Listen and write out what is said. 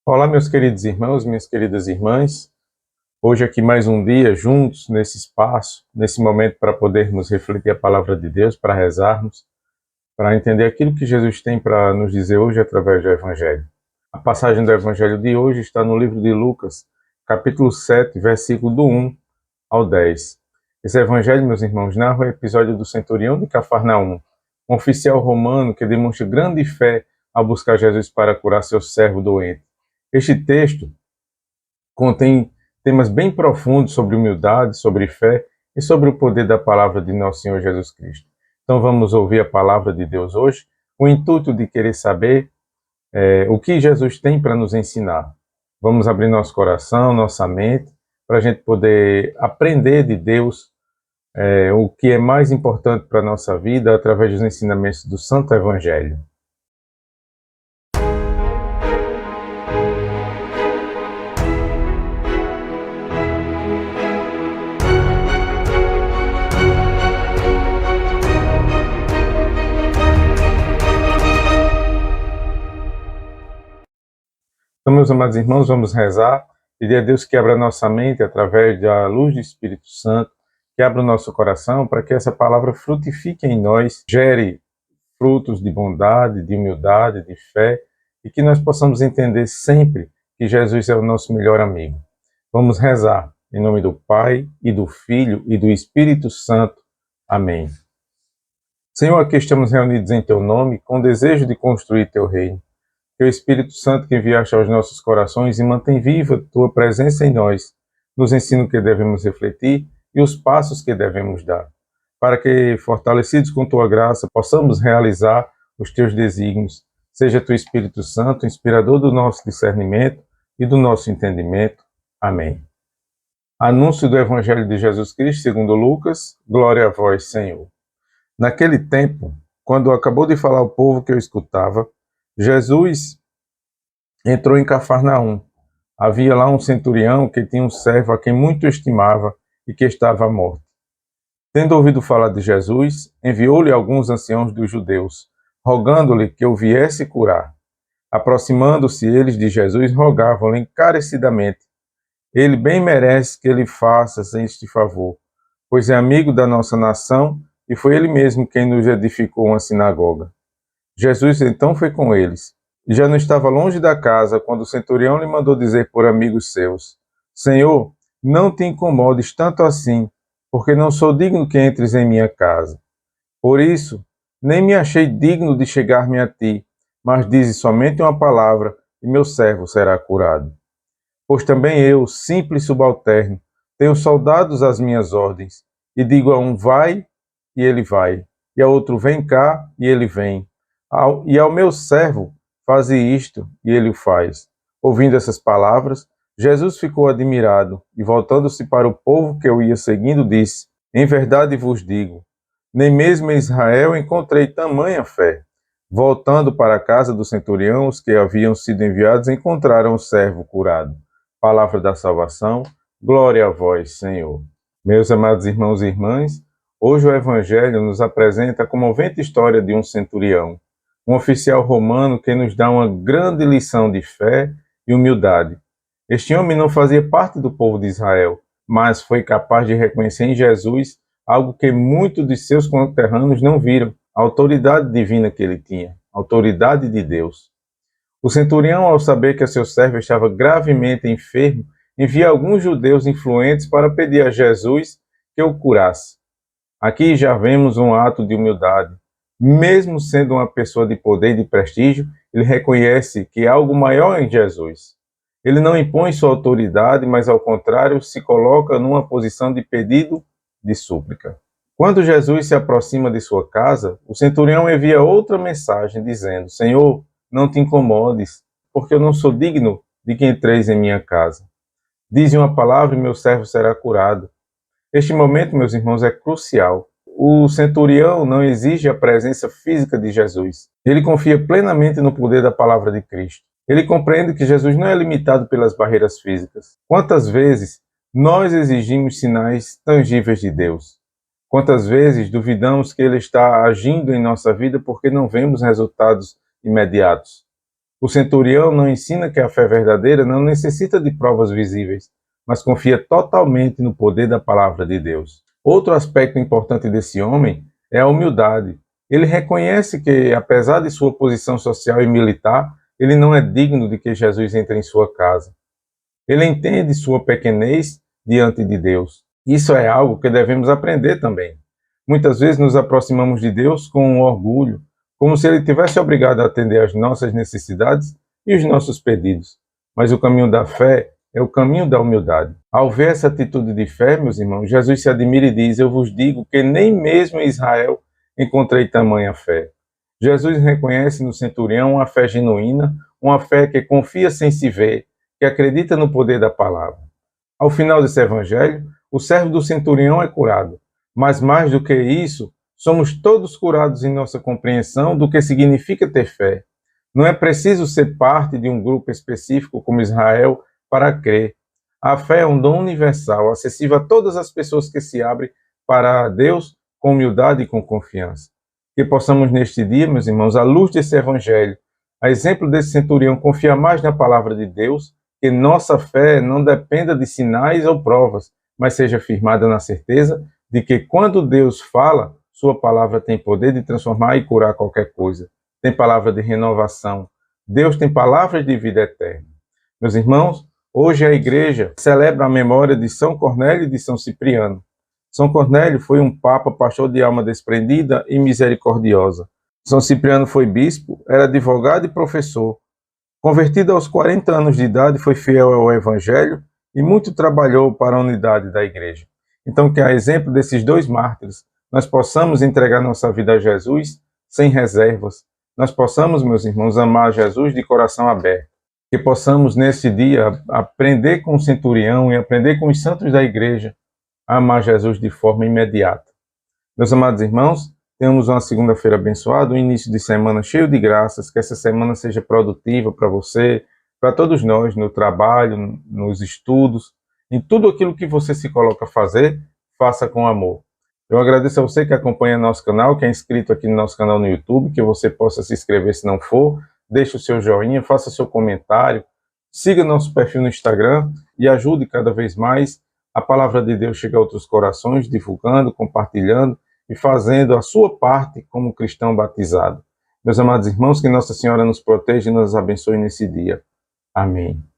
Olá, meus queridos irmãos, minhas queridas irmãs. Hoje aqui mais um dia juntos nesse espaço, nesse momento para podermos refletir a palavra de Deus, para rezarmos, para entender aquilo que Jesus tem para nos dizer hoje através do Evangelho. A passagem do Evangelho de hoje está no livro de Lucas, capítulo 7, versículo do 1 ao 10. Esse Evangelho, meus irmãos, narra o episódio do centurião de Cafarnaum, um oficial romano que demonstra grande fé ao buscar Jesus para curar seu servo doente. Este texto contém temas bem profundos sobre humildade, sobre fé e sobre o poder da palavra de nosso Senhor Jesus Cristo. Então vamos ouvir a palavra de Deus hoje, com o intuito de querer saber o que Jesus tem para nos ensinar. Vamos abrir nosso coração, nossa mente, para a gente poder aprender de Deus o que é mais importante para a nossa vida através dos ensinamentos do Santo Evangelho. Então, meus amados irmãos, vamos rezar, pedir a Deus que abra nossa mente através da luz do Espírito Santo, que abra o nosso coração para que essa palavra frutifique em nós, gere frutos de bondade, de humildade, de fé, e que nós possamos entender sempre que Jesus é o nosso melhor amigo. Vamos rezar, em nome do Pai, e do Filho, e do Espírito Santo. Amém. Senhor, aqui estamos reunidos em Teu nome, com o desejo de construir Teu reino. Que o Espírito Santo que enviaste aos nossos corações e mantém viva Tua presença em nós, nos ensina o que devemos refletir e os passos que devemos dar, para que, fortalecidos com Tua graça, possamos realizar os Teus desígnios. Seja Tu, Espírito Santo, inspirador do nosso discernimento e do nosso entendimento. Amém. Anúncio do Evangelho de Jesus Cristo segundo Lucas. Glória a vós, Senhor. Naquele tempo, quando acabou de falar ao povo que eu escutava, Jesus entrou em Cafarnaum. Havia lá um centurião que tinha um servo a quem muito estimava e que estava morto. Tendo ouvido falar de Jesus, enviou-lhe alguns anciãos dos judeus, rogando-lhe que o viesse curar. Aproximando-se eles de Jesus, rogavam-lhe encarecidamente: ele bem merece que lhe faças este favor, pois é amigo da nossa nação e foi ele mesmo quem nos edificou uma sinagoga. Jesus então foi com eles. E já não estava longe da casa quando o centurião lhe mandou dizer por amigos seus: Senhor, não te incomodes tanto assim, porque não sou digno que entres em minha casa. Por isso, nem me achei digno de chegar-me a ti, mas dize somente uma palavra e meu servo será curado. Pois também eu, simples subalterno, tenho soldados às minhas ordens, e digo a um vai, e ele vai, e a outro vem cá, e ele vem. E ao meu servo, faze isto, e ele o faz. Ouvindo essas palavras, Jesus ficou admirado, e voltando-se para o povo que eu ia seguindo, disse: em verdade vos digo, nem mesmo em Israel encontrei tamanha fé. Voltando para a casa do centurião, os que haviam sido enviados encontraram o servo curado. Palavra da salvação, glória a vós, Senhor. Meus amados irmãos e irmãs, hoje o Evangelho nos apresenta a comovente história de um centurião, um oficial romano que nos dá uma grande lição de fé e humildade. Este homem não fazia parte do povo de Israel, mas foi capaz de reconhecer em Jesus algo que muitos de seus conterrâneos não viram: a autoridade divina que ele tinha, a autoridade de Deus. O centurião, ao saber que seu servo estava gravemente enfermo, envia alguns judeus influentes para pedir a Jesus que o curasse. Aqui já vemos um ato de humildade. Mesmo sendo uma pessoa de poder e de prestígio, ele reconhece que há algo maior em Jesus. Ele não impõe sua autoridade, mas ao contrário, se coloca numa posição de pedido, de súplica. Quando Jesus se aproxima de sua casa, o centurião envia outra mensagem dizendo: Senhor, não te incomodes, porque eu não sou digno de que entreis em minha casa. Dize uma palavra e meu servo será curado. Este momento, meus irmãos, é crucial. O centurião não exige a presença física de Jesus. Ele confia plenamente no poder da palavra de Cristo. Ele compreende que Jesus não é limitado pelas barreiras físicas. Quantas vezes nós exigimos sinais tangíveis de Deus? Quantas vezes duvidamos que Ele está agindo em nossa vida porque não vemos resultados imediatos? O centurião não ensina que a fé verdadeira não necessita de provas visíveis, mas confia totalmente no poder da palavra de Deus. Outro aspecto importante desse homem é a humildade. Ele reconhece que, apesar de sua posição social e militar, ele não é digno de que Jesus entre em sua casa. Ele entende sua pequenez diante de Deus. Isso é algo que devemos aprender também. Muitas vezes nos aproximamos de Deus com um orgulho, como se ele tivesse obrigado a atender às nossas necessidades e os nossos pedidos. Mas o caminho da fé é o caminho da humildade. Ao ver essa atitude de fé, meus irmãos, Jesus se admira e diz: eu vos digo que nem mesmo em Israel encontrei tamanha fé. Jesus reconhece no centurião uma fé genuína, uma fé que confia sem se ver, que acredita no poder da palavra. Ao final desse evangelho, o servo do centurião é curado. Mas mais do que isso, somos todos curados em nossa compreensão do que significa ter fé. Não é preciso ser parte de um grupo específico como Israel para crer. A fé é um dom universal, acessível a todas as pessoas que se abrem para Deus com humildade e com confiança. Que possamos neste dia, meus irmãos, à luz desse evangelho, a exemplo desse centurião, confiar mais na palavra de Deus, que nossa fé não dependa de sinais ou provas, mas seja firmada na certeza de que quando Deus fala, sua palavra tem poder de transformar e curar qualquer coisa. Tem palavra de renovação. Deus tem palavras de vida eterna. Meus irmãos, hoje a igreja celebra a memória de São Cornélio e de São Cipriano. São Cornélio foi um papa, pastor de alma desprendida e misericordiosa. São Cipriano foi bispo, era advogado e professor. Convertido aos 40 anos de idade, foi fiel ao evangelho e muito trabalhou para a unidade da igreja. Então, que a exemplo desses dois mártires, nós possamos entregar nossa vida a Jesus sem reservas. Nós possamos, meus irmãos, amar Jesus de coração aberto. Que possamos, nesse dia, aprender com o centurião e aprender com os santos da igreja a amar Jesus de forma imediata. Meus amados irmãos, tenhamos uma segunda-feira abençoada, um início de semana cheio de graças, que essa semana seja produtiva para você, para todos nós, no trabalho, nos estudos, em tudo aquilo que você se coloca a fazer, faça com amor. Eu agradeço a você que acompanha nosso canal, que é inscrito aqui no nosso canal no YouTube, que você possa se inscrever se não for, deixe o seu joinha, faça seu comentário, siga nosso perfil no Instagram e ajude cada vez mais a palavra de Deus chegar a outros corações, divulgando, compartilhando e fazendo a sua parte como cristão batizado. Meus amados irmãos, que Nossa Senhora nos proteja e nos abençoe nesse dia. Amém.